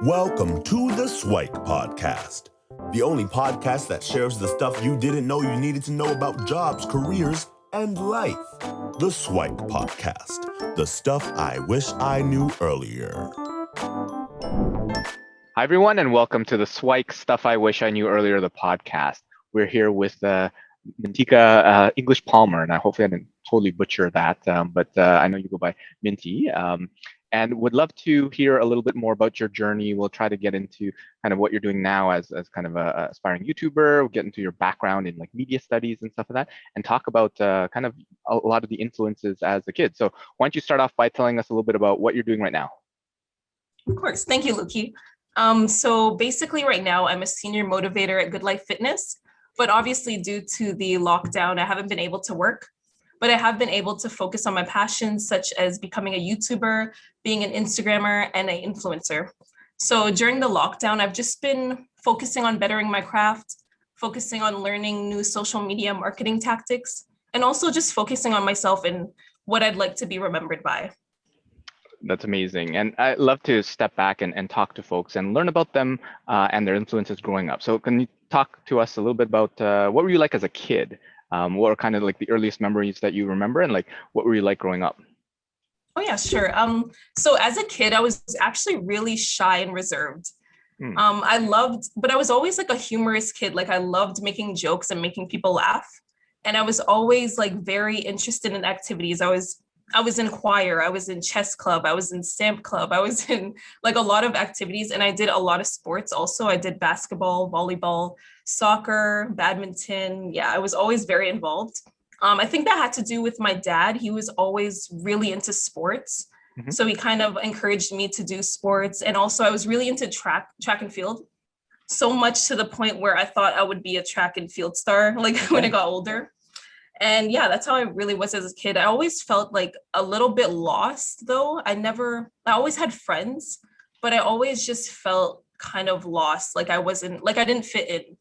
Welcome to the SIWIKE podcast, the only podcast that shares the stuff you didn't know you needed to know about jobs, careers, and life. The SIWIKE podcast, the stuff I wish I knew earlier. Hi, everyone, and welcome to the SIWIKE Stuff I Wish I Knew Earlier, the podcast. We're here with Mintikah English Palmer, and hopefully I didn't totally butcher that, but I know you go by Minty, and would love to hear a little bit more about your journey. We'll try to get into kind of what you're doing now as kind of a aspiring YouTuber. We'll get into your background in like media studies and stuff like that, and talk about kind of a lot of the influences as a kid. So why don't you start off by telling us a little bit about what you're doing right now? Of course. Thank you, Luki. So basically right now I'm a senior motivator at Good Life Fitness, but obviously due to the lockdown, I haven't been able to work, but I have been able to focus on my passions such as becoming a YouTuber, being an Instagrammer, and an influencer. So during the lockdown, I've just been focusing on bettering my craft, focusing on learning new social media marketing tactics, and also just focusing on myself and what I'd like to be remembered by. That's amazing. And I love to step back and talk to folks and learn about them and their influences growing up. So can you talk to us a little bit about what were you like as a kid? What were kind of like the earliest memories that you remember, and like what were you like growing up? Oh yeah, sure. So as a kid, I was actually really shy and reserved. But I was always like a humorous kid. Like I loved making jokes and making people laugh. And I was always like very interested in activities. I was in choir, I was in chess club, I was in stamp club, I was in like a lot of activities, and I did a lot of sports also. I did basketball, volleyball, soccer, badminton. Yeah, I was always very involved. I think that had to do with my dad. He was always really into sports. Mm-hmm. So he kind of encouraged me to do sports. And also I was really into track and field, so much to the point where I thought I would be a track and field star, like when I got older. And yeah, that's how I really was as a kid. I always felt like a little bit lost though. I always had friends, but I always just felt kind of lost. Like I didn't fit in.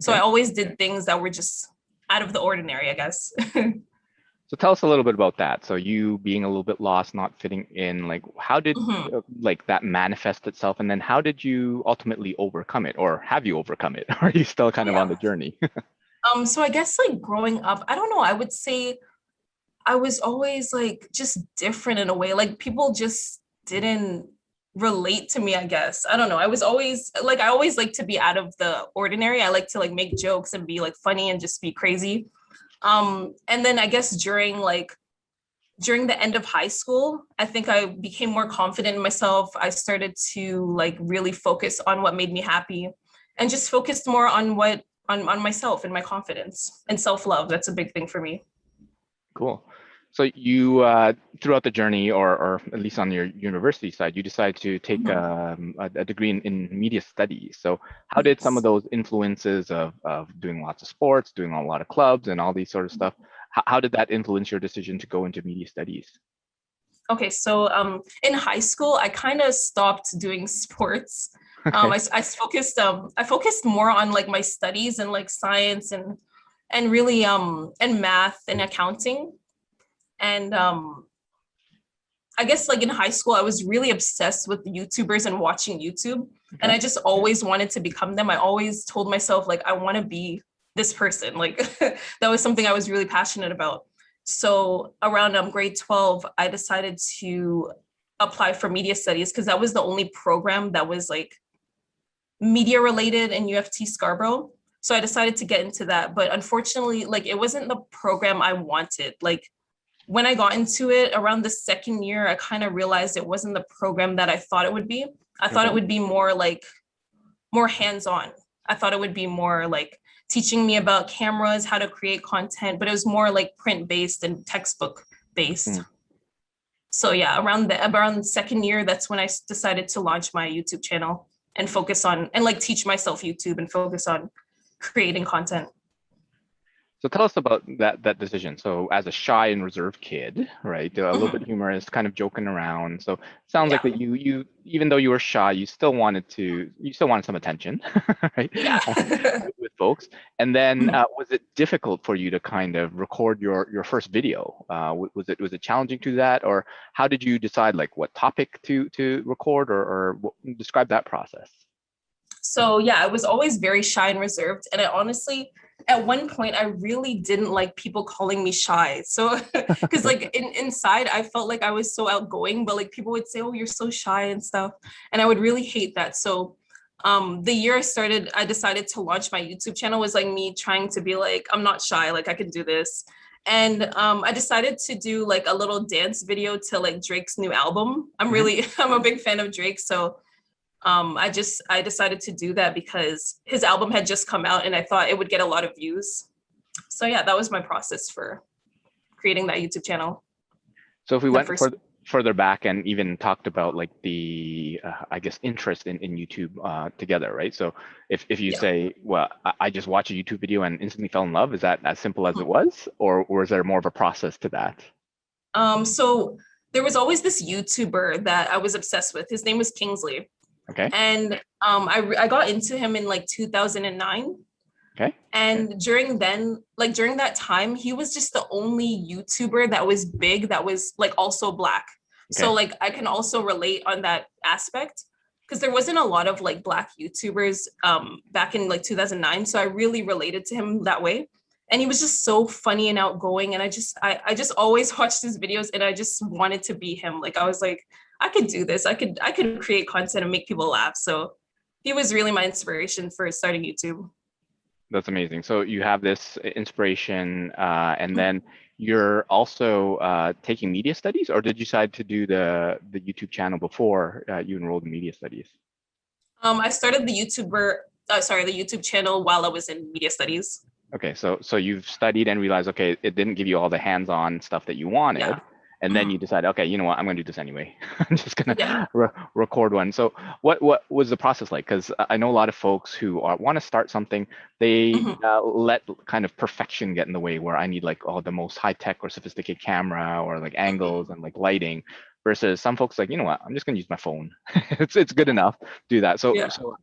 So I always did things that were just out of the ordinary, I guess. So tell us a little bit about that. So you being a little bit lost, not fitting in, like how did like that manifest itself? And then how did you ultimately overcome it, or have you overcome it? Are you still kind of on the journey? So I guess like growing up, I don't know, I would say I was always like just different in a way. Like people just didn't relate to me, I guess. I don't know. I always like to be out of the ordinary. I like to like make jokes and be like funny and just be crazy. And then I guess during the end of high school, I think I became more confident in myself. I started to like really focus on what made me happy and just focused more on on myself and my confidence and self-love. That's a big thing for me. Cool. So you, throughout the journey, or at least on your university side, you decided to take a degree in media studies. So how did some of those influences of doing lots of sports, doing a lot of clubs and all these sort of stuff, how did that influence your decision to go into media studies? Okay, so in high school, I kind of stopped doing sports. I focused more on like my studies and like science and really and math and accounting. And I guess like in high school, I was really obsessed with YouTubers and watching YouTube. And I just always wanted to become them. I always told myself like, I want to be this person. Like that was something I was really passionate about. So around grade 12, I decided to apply for media studies because that was the only program that was like media related in UFT Scarborough. So I decided to get into that. But unfortunately, like it wasn't the program I wanted. Like when I got into it around the second year, I kind of realized it wasn't the program that I thought it would be. I thought it would be more hands-on. I thought it would be more like teaching me about cameras, how to create content, but it was more like print-based and textbook-based. So yeah, around the second year, that's when I decided to launch my YouTube channel and focus on, and like teach myself YouTube and focus on creating content. So tell us about that decision. So as a shy and reserved kid, right, a little bit humorous, kind of joking around. So it sounds like Yeah. that you even though you were shy, you still wanted some attention, right, Yeah. with folks. And then was it difficult for you to kind of record your first video? Was it challenging to that, or how did you decide like what topic to record, or describe that process? So yeah, I was always very shy and reserved. And I honestly, at one point, I really didn't like people calling me shy. So, because like inside, I felt like I was so outgoing, but like people would say, "Oh, you're so shy" and stuff. And I would really hate that. So the year I decided to launch my YouTube channel was like me trying to be like, I'm not shy, like I can do this. And I decided to do like a little dance video to like Drake's new album. I'm a big fan of Drake. So I decided to do that because his album had just come out and I thought it would get a lot of views. So yeah, that was my process for creating that YouTube channel. So if we went further back and even talked about like the I guess interest in YouTube together, right? So if you say, well, I just watched a YouTube video and instantly fell in love, is that as simple as it was, or is there more of a process to that? So there was always this YouTuber that I was obsessed with. His name was Kingsley. Okay. And I got into him in like 2009. Okay. And during that time, he was just the only YouTuber that was big that was like also Black. Okay. So like I can also relate on that aspect because there wasn't a lot of like Black YouTubers back in like 2009. So I really related to him that way. And he was just so funny and outgoing. And I just always watched his videos and I just wanted to be him. Like I was like, I could do this. I could create content and make people laugh. So he was really my inspiration for starting YouTube. That's amazing. So you have this inspiration, and then you're also taking media studies, or did you decide to do the YouTube channel before you enrolled in media studies? I started the YouTube channel while I was in media studies. Okay, so you've studied and realized, okay, it didn't give you all the hands-on stuff that you wanted. Yeah. And then you decide, okay, you know what, I'm going to do this anyway. I'm just going to record one. So what was the process like? Because I know a lot of folks who want to start something, they let kind of perfection get in the way, where I need like the most high-tech or sophisticated camera or like angles and like lighting, versus some folks like, you know what, I'm just going to use my phone. it's good enough to do that. So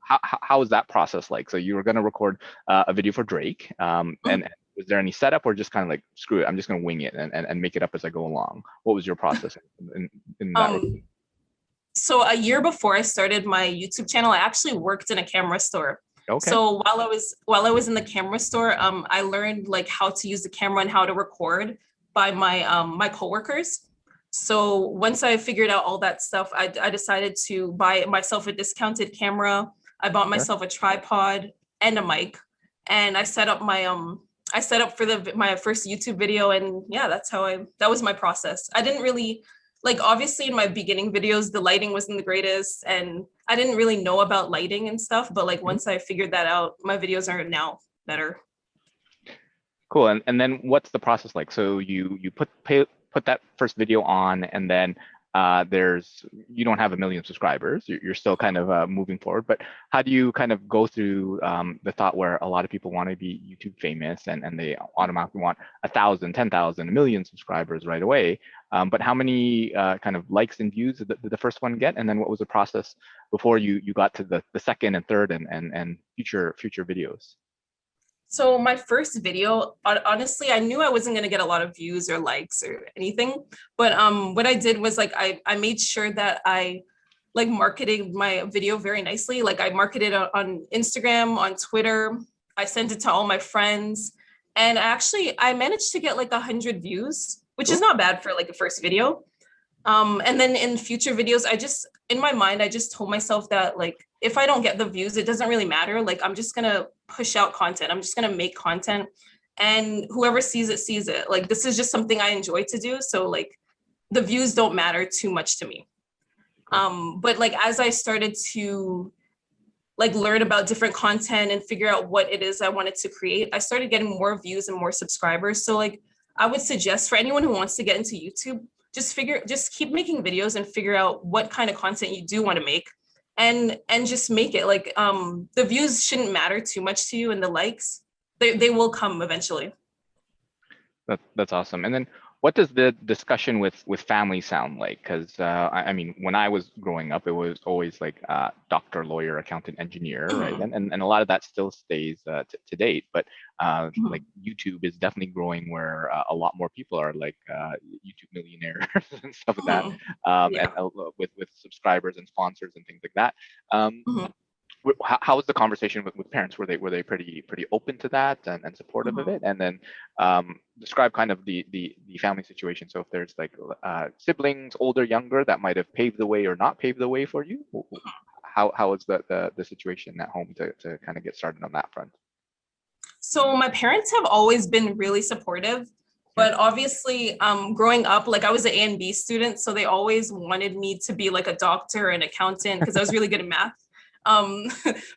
how was that process like? So you were going to record a video for Drake, and was there any setup, or just kind of like, screw it, I'm just going to wing it and make it up as I go along? What was your process in that? So a year before I started my YouTube channel, I actually worked in a camera store. Okay. So while I was in the camera store, I learned like how to use the camera and how to record by my coworkers. So once I figured out all that stuff, I decided to buy myself a discounted camera. I bought myself a tripod and a mic, and I set up for my first YouTube video, and yeah, that was my process. I didn't really, like, obviously in my beginning videos, the lighting wasn't the greatest and I didn't really know about lighting and stuff, but like once I figured that out, my videos are now better. Cool. And then what's the process like? So you put that first video on, and then you don't have 1 million subscribers. You're still kind of moving forward, but how do you kind of go through the thought where a lot of people want to be YouTube famous and they automatically want 1,000, 10,000, 1 million subscribers right away? But how many kind of likes and views did the first one get? And then what was the process before you got to the second and third and future videos? So my first video, honestly, I knew I wasn't going to get a lot of views or likes or anything. But what I did was like, I made sure that I like marketed my video very nicely. Like I marketed on Instagram, on Twitter. I sent it to all my friends. And I managed to get like 100 views, which is not bad for like a first video. And then in future videos, in my mind, I just told myself that like, if I don't get the views, it doesn't really matter. Like, I'm just going to push out content. I'm just going to make content, and whoever sees it, sees it. Like, this is just something I enjoy to do. So like the views don't matter too much to me. But like, as I started to like learn about different content and figure out what it is I wanted to create, I started getting more views and more subscribers. So like, I would suggest for anyone who wants to get into YouTube, just keep making videos and figure out what kind of content you do want to make, and just make it. Like the views shouldn't matter too much to you, and the likes, they will come eventually. That's awesome. And then what does the discussion with family sound like? Because I mean, when I was growing up, it was always like doctor, lawyer, accountant, engineer, right? Mhm. And a lot of that still stays to date. But Mhm. like YouTube is definitely growing where a lot more people are like YouTube millionaires and stuff like that, Mhm. and Yeah. with subscribers and sponsors and things like that. Um, Mhm. how was the conversation with parents? Were they pretty open to that and supportive of Mhm. it? And then describe kind of the family situation. So if there's like siblings, older, younger, that might have paved the way or not paved the way for you, how is the situation at home to kind of get started on that front? So my parents have always been really supportive, Okay. but obviously, growing up, like I was an A and B student, so they always wanted me to be like a doctor, an accountant, because I was really good at math. Um,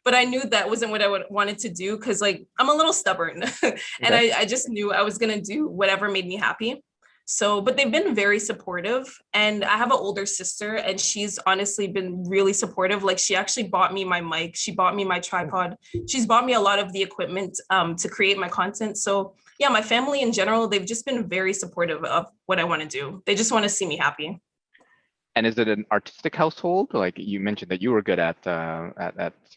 but I knew that wasn't what I wanted to do because like I'm a little stubborn, and Okay. I just knew I was gonna do whatever made me happy. So, but they've been very supportive. And I have an older sister, and she's honestly been really supportive. Like, she actually bought me my mic, she bought me my tripod, she's bought me a lot of the equipment to create my content. So, yeah, my family in general, they've just been very supportive of what I want to do. They just want to see me happy. And is it an artistic household? Like you mentioned that you were good at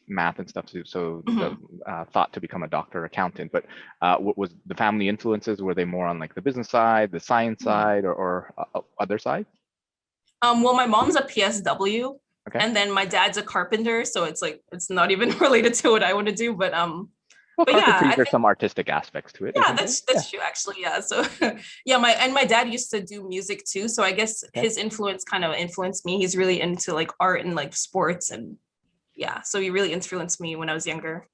math and stuff too, so the Mhm. thought to become a doctor, accountant. But what was the family influences? Were they more on like the business side, the science Mhm. side, or other side? Well, my mom's a PSW, Okay. and then my dad's a carpenter, so it's like it's not even related to what I want to do. Well, But yeah, carpentry, I there's think some artistic aspects to it, yeah, isn't there? Yeah. that's true actually. Yeah, so yeah, my dad used to do music too, so I guess Okay. his influence kind of influenced me. He's really into like art and like sports, and yeah, so he really influenced me when I was younger.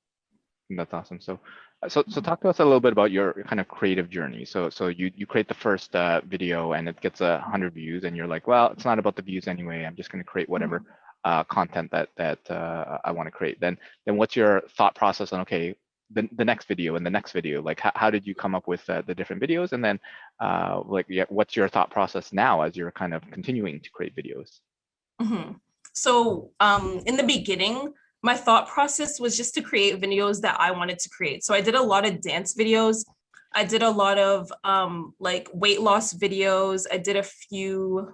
That's awesome. So talk to us a little bit about your kind of creative journey. So you create the first video and it gets 100 views, and you're like, well, it's not about the views anyway. I'm just going to create whatever Mhm. content that I want to create. Then what's your thought process on okay, the next video and the next video? Like how did you come up with the different videos? And then like yeah, what's your thought process now as you're kind of continuing to create videos? Mhm. So, in the beginning, my thought process was just to create videos that I wanted to create. So I did a lot of dance videos. I did a lot of like weight loss videos. I did a few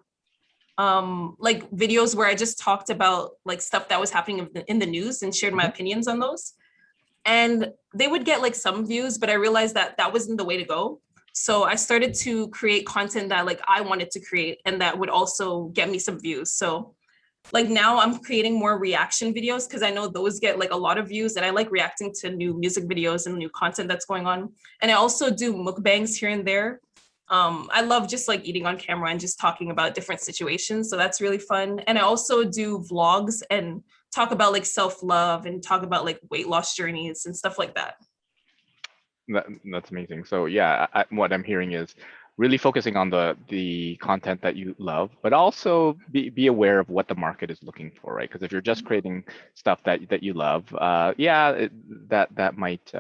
like videos where I just talked about like stuff that was happening in the news and shared my Mhm. opinions on those. And they would get like some views, but I realized that that wasn't the way to go. So I started to create content that like I wanted to create and that would also get me some views. So like now I'm creating more reaction videos because I know those get like a lot of views, and I like reacting to new music videos and new content that's going on. And I also do mukbangs here and there. I love just like eating on camera and just talking about different situations. So that's really fun. And I also do vlogs and talk about like self-love and talk about like weight loss journeys and stuff like that. That's amazing. So yeah, what I'm hearing is really focusing on the content that you love, but also be aware of what the market is looking for, right? Because if you're just creating stuff that you love, yeah, that might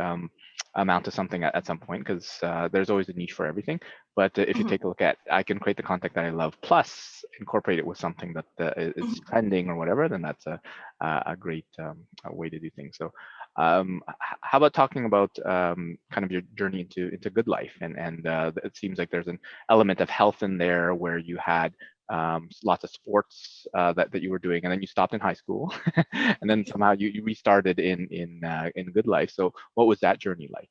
amount to something at some point, because there's always a niche for everything. But if you Mhm. take a look at, I can create the content that I love, plus incorporate it with something that is Mhm. trending or whatever, then that's a great way to do things. So how about talking about kind of your journey into good life? And it seems like there's an element of health in there where you had lots of sports that you were doing, and then you stopped in high school, and then somehow you restarted in good life. So what was that journey like?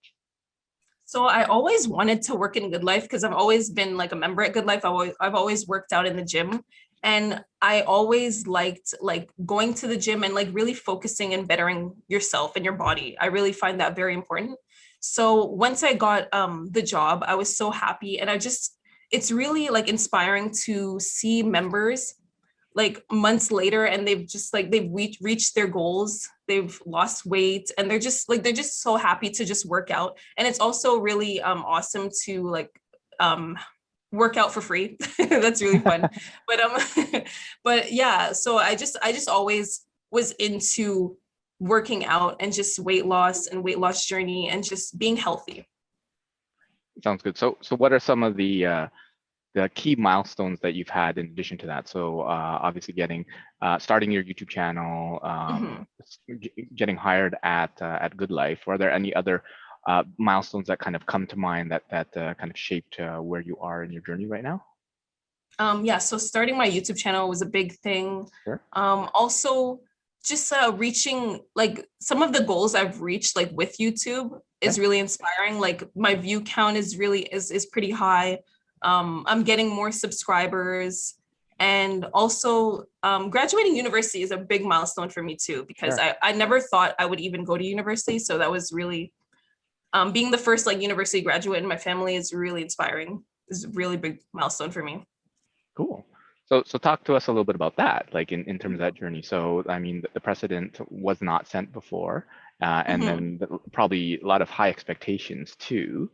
So I always wanted to work in Good Life because I've always been like a member at Good Life. I've always worked out in the gym, and I always liked like going to the gym and like really focusing and bettering yourself and your body. I really find that very important. So once I got the job, I was so happy, and I just it's really like inspiring to see members like months later and they've just like reached their goals, they've lost weight, and they're just so happy to just work out. And it's also really awesome to like um work out for free. That's really fun. But but yeah, so I just always was into working out and just weight loss and weight loss journey and just being healthy. Sounds good. So what are some of the key milestones that you've had in addition to that? So obviously starting your YouTube channel, Mhm. getting hired at Good Life. Are there any other milestones that kind of come to mind that kind of shaped where you are in your journey right now? Yeah, so starting my YouTube channel was a big thing. Sure. Also just reaching like some of the goals I've reached like with YouTube is really inspiring. Like my view count is really is pretty high. I'm getting more subscribers, and also graduating university is a big milestone for me too, because I never thought I would even go to university. So that was really being the first like university graduate in my family is really inspiring. Is a really big milestone for me. Cool. So talk to us a little bit about that, like in terms of that journey. So, I mean, the precedent was not sent before, and then probably a lot of high expectations too.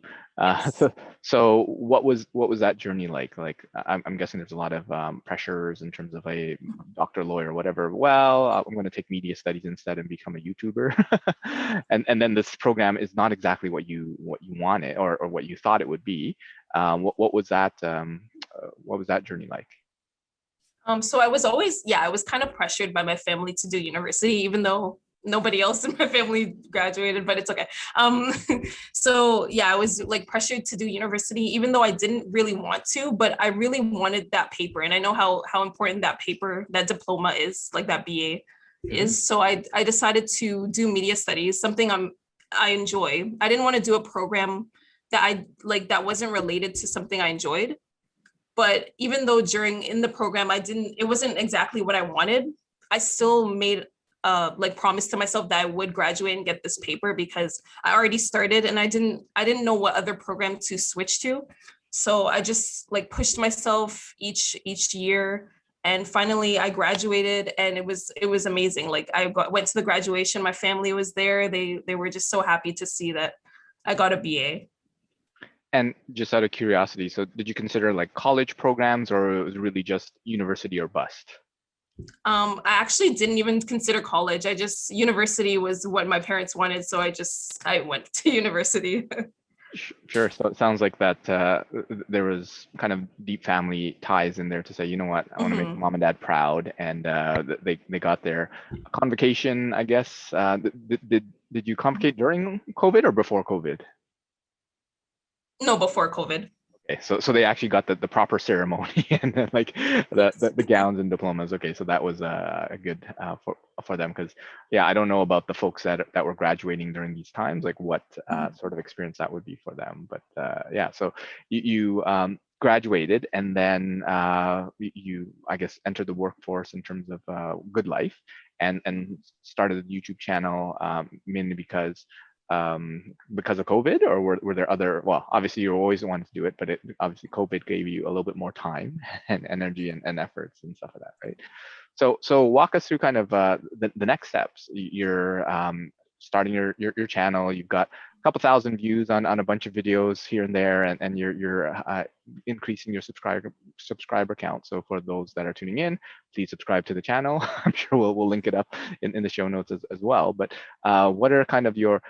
So what was that journey like? Like, I'm guessing there's a lot of pressures in terms of a doctor, lawyer, whatever. Well, I'm going to take media studies instead and become a YouTuber, and then this program is not exactly what you wanted or what you thought it would be. What was that? What was that journey like? So I was always, I was kind of pressured by my family to do university, even though nobody else in my family graduated, but it's okay. So yeah, I was like pressured to do university, even though I didn't really want to, but I really wanted that paper. And I know how important that paper, that diploma is, like that BA is. So I decided to do media studies, something I enjoy. I didn't want to do a program that wasn't related to something I enjoyed. But even though in the program, it wasn't exactly what I wanted, I still made like promise to myself that I would graduate and get this paper, because I already started and I didn't know what other program to switch to. So I just like pushed myself each year, and finally I graduated, and it was amazing. Like went to the graduation, my family was there. They were just so happy to see that I got a BA. And just out of curiosity, so did you consider like college programs, or it was really just university or bust? I actually didn't even consider college. University was what my parents wanted. So I went to university. Sure. So it sounds like that there was kind of deep family ties in there to say, you know what, I want to make mom and dad proud, and they got their convocation, I guess. Did you convocate during COVID or before COVID? No, before COVID. Okay, so they actually got the proper ceremony and then like the gowns and diplomas. Okay, so that was a good for them, because I don't know about the folks that were graduating during these times, like what sort of experience that would be for them. But so you graduated, and then you I guess entered the workforce in terms of good life, and started a YouTube channel mainly because of COVID, or were there other, well, obviously you always wanted to do it, but obviously COVID gave you a little bit more time and energy and efforts and stuff like that, right? So walk us through kind of the next steps. You're starting your channel. You've got a couple thousand views on a bunch of videos here and there, and you're increasing your subscriber count. So for those that are tuning in, please subscribe to the channel. I'm sure we'll link it up in the show notes as well. But what are kind of your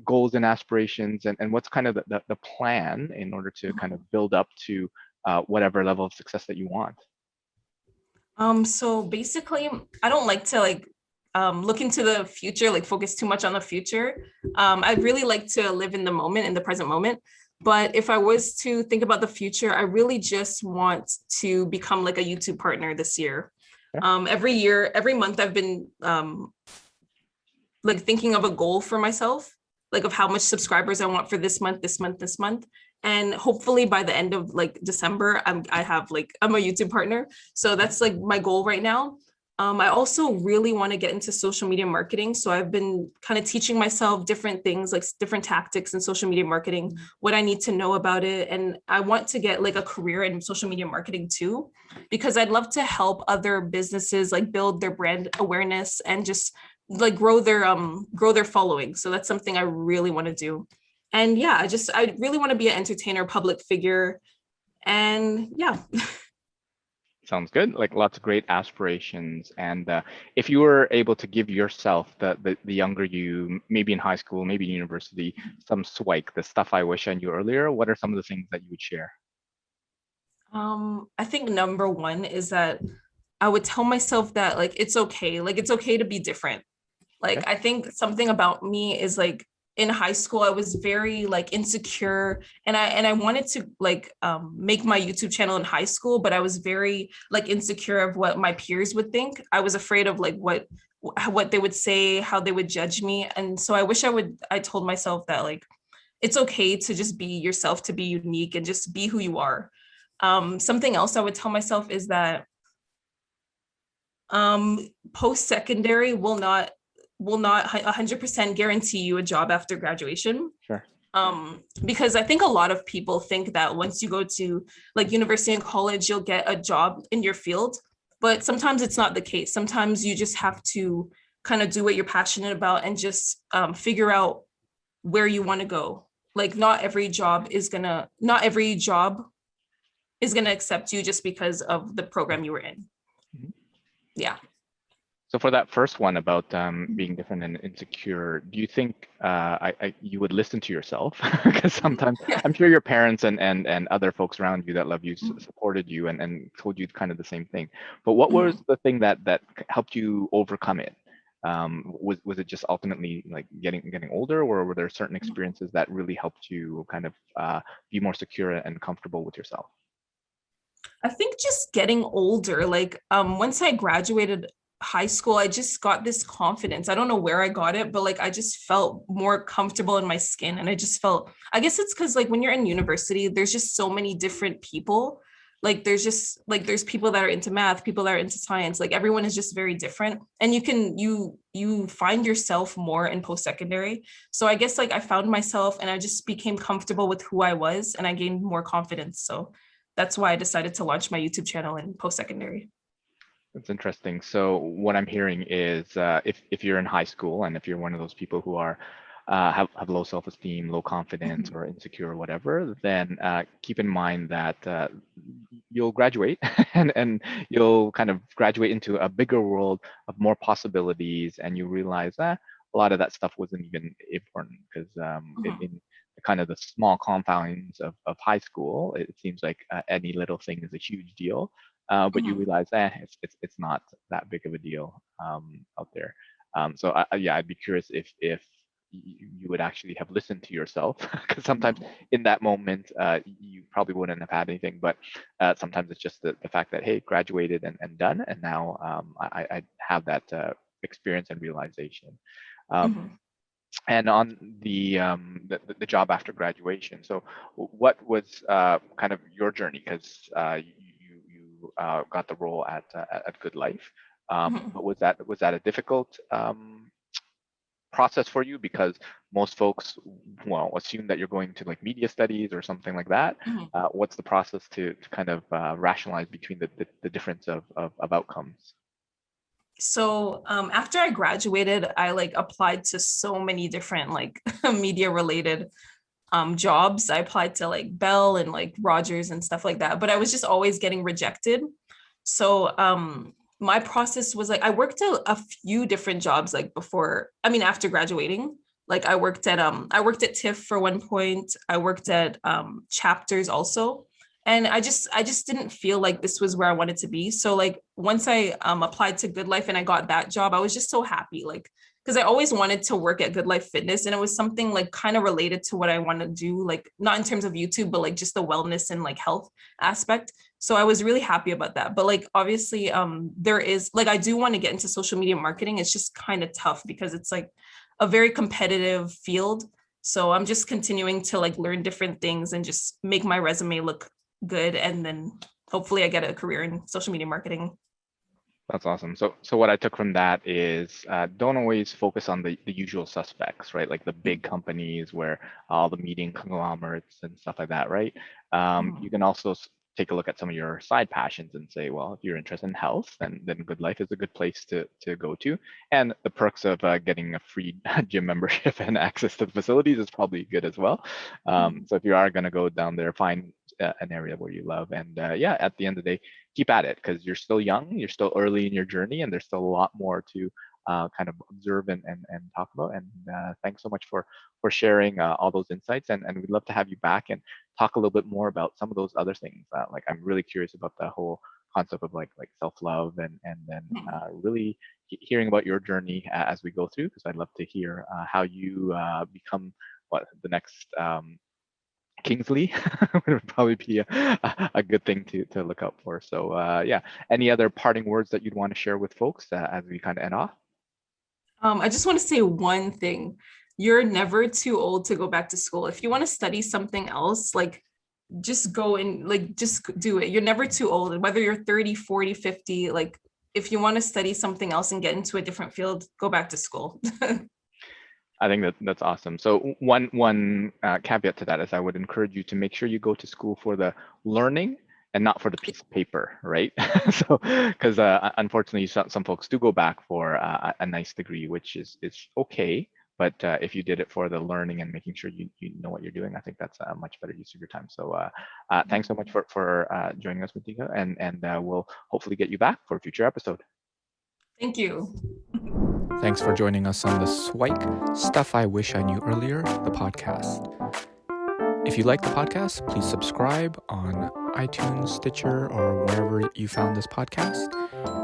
goals and aspirations, and what's kind of the plan in order to kind of build up to whatever level of success that you want? So basically, I don't like to look into the future, like focus too much on the future. I really like to live in the moment, in the present moment. But if I was to think about the future, I really just want to become like a YouTube partner this year. Every month I've been like thinking of a goal for myself, like of how much subscribers I want for this month. And hopefully by the end of like December, I'm a YouTube partner. So that's like my goal right now. I also really want to get into social media marketing. So I've been kind of teaching myself different things, like different tactics in social media marketing, what I need to know about it. And I want to get like a career in social media marketing too, because I'd love to help other businesses like build their brand awareness and just like grow their following. So that's something I really want to do. And I really want to be an entertainer, public figure. And Sounds good. Like lots of great aspirations. And if you were able to give yourself, the younger you, maybe in high school, maybe in university, some SWIKE, the stuff I wish I knew earlier, what are some of the things that you would share? I think number one is that I would tell myself that it's okay to be different. I think something about me is in high school, I was very like insecure, and I wanted to like make my YouTube channel in high school, but I was very like insecure of what my peers would think. I was afraid of like what they would say, how they would judge me. And so I told myself that like it's okay to just be yourself, to be unique and just be who you are. Something else I would tell myself is that post-secondary will not 100% guarantee you a job after graduation. Sure. Because I think a lot of people think that once you go to like university and college, you'll get a job in your field, but sometimes it's not the case. Sometimes you just have to kind of do what you're passionate about and just figure out where you want to go. Like not every job is gonna accept you just because of the program you were in. Mhm. Yeah. So for that first one about being different and insecure, do you think you would listen to yourself? Because sometimes Yeah. I'm sure your parents and other folks around you that love you supported you and told you kind of the same thing. But what was the thing that helped you overcome it? Was it just ultimately like getting older, or were there certain experiences that really helped you kind of be more secure and comfortable with yourself? I think just getting older, like once I graduated high school, I just got this confidence. I don't know where I got it, but like I just felt more comfortable in my skin. And I just felt, I guess it's because like when you're in university, there's just so many different people. Like there's people that are into math, people that are into science, like everyone is just very different. And you find yourself more in post-secondary. So I guess like I found myself and I just became comfortable with who I was and I gained more confidence. So that's why I decided to launch my YouTube channel in post-secondary. That's interesting. So what I'm hearing is if you're in high school and if you're one of those people who are have low self-esteem, low confidence, or insecure or whatever, then keep in mind that you'll graduate and you'll kind of graduate into a bigger world of more possibilities, and you realize that a lot of that stuff wasn't even important because in kind of the small confines of high school, it seems like any little thing is a huge deal. But you realize it's not that big of a deal out there. So yeah, I'd be curious if you would actually have listened to yourself, because sometimes in that moment you probably wouldn't have had anything, but sometimes it's just the fact that, hey, graduated and done, and now I have that experience and realization. And on the job after graduation, so what was kind of your journey? Because you got the role at Good Life, but was that a difficult process for you? Because most folks, well, assume that you're going to like media studies or something like that. What's the process to kind of rationalize between the difference of outcomes? So after I graduated, I like applied to so many different like media related jobs. I applied to like Bell and like Rogers and stuff like that, but I was just always getting rejected. So my process was like I worked a few different jobs like after graduating. Like I worked at TIFF for one point. I worked at Chapters also. And I just didn't feel like this was where I wanted to be. So like once I applied to Good Life and I got that job, I was just so happy, like because I always wanted to work at Good Life Fitness, and it was something like kind of related to what I want to do, like not in terms of YouTube, but like just the wellness and like health aspect. So I was really happy about that. But like obviously there is like I do want to get into social media marketing. It's just kind of tough because it's like a very competitive field. So I'm just continuing to like learn different things and just make my resume look good, and then hopefully I get a career in social media marketing. That's awesome. So what I took from that is don't always focus on the usual suspects, right? Like the big companies where all the media conglomerates and stuff like that, right? You can also take a look at some of your side passions and say, well, if you're interested in health, then Good Life is a good place to go to. And the perks of getting a free gym membership and access to the facilities is probably good as well. So if you are going to go down there, find an area where you love, and yeah, at the end of the day, keep at it, because you're still young, you're still early in your journey, and there's still a lot more to kind of observe and talk about. And thanks so much for sharing all those insights, and we'd love to have you back and talk a little bit more about some of those other things. Like I'm really curious about the whole concept of like self-love and then really hearing about your journey as we go through, because I'd love to hear how you become the next Kingsley would probably be a good thing to look out for. So yeah, any other parting words that you'd want to share with folks as we kind of end off? I just want to say one thing. You're never too old to go back to school. If you want to study something else, like just go and like just do it. You're never too old, whether you're 30, 40, 50, like if you want to study something else and get into a different field, go back to school. I think that's awesome. So one caveat to that is I would encourage you to make sure you go to school for the learning and not for the piece of paper, right? So because unfortunately some folks do go back for a nice degree, which is okay. But if you did it for the learning and making sure you know what you're doing, I think that's a much better use of your time. So thanks so much for joining us, Mintikah, and we'll hopefully get you back for a future episode. Thank you. Thanks for joining us on the SIWIKE Stuff I Wish I Knew Earlier, the podcast. If you like the podcast, please subscribe on iTunes, Stitcher, or wherever you found this podcast.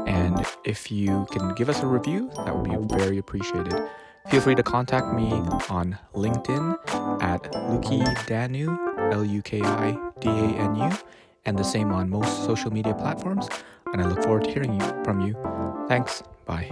And if you can give us a review, that would be very appreciated. Feel free to contact me on LinkedIn at Lukidanu, Lukidanu, and the same on most social media platforms. And I look forward to hearing from you. Thanks. Bye.